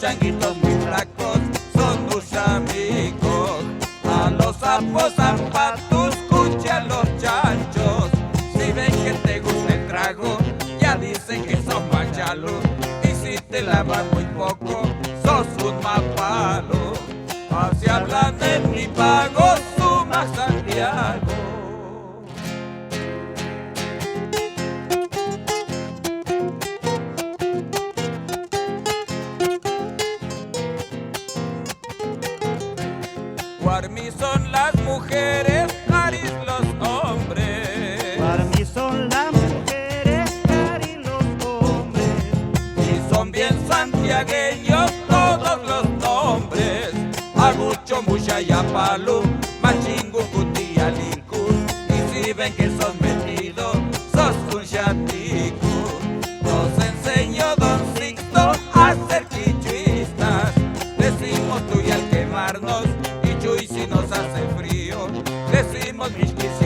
changuitos muy flacos son tus amigos. A los sapos, zapatos, cuche, a los chanchos. Si ven que te gusta el trago, ya dicen que son machalos. Y si te lavas muy poco, sos un mapalo. Así hablan de mi pago, suma Santiago. Guarmí son las mujeres, Aris los hombres. Guarmí son las mujeres, Aris los hombres. Y son bien santiagueños todos los nombres. Agucho, Mucha y Apalú, Machingu, Cuti, Alincu. Y si ven que son metidos, sos un chatico. Nos enseñó Don Sixto a ser quichuistas. Decimos tú y al quemarnos, y si nos hace frío, decimos michquis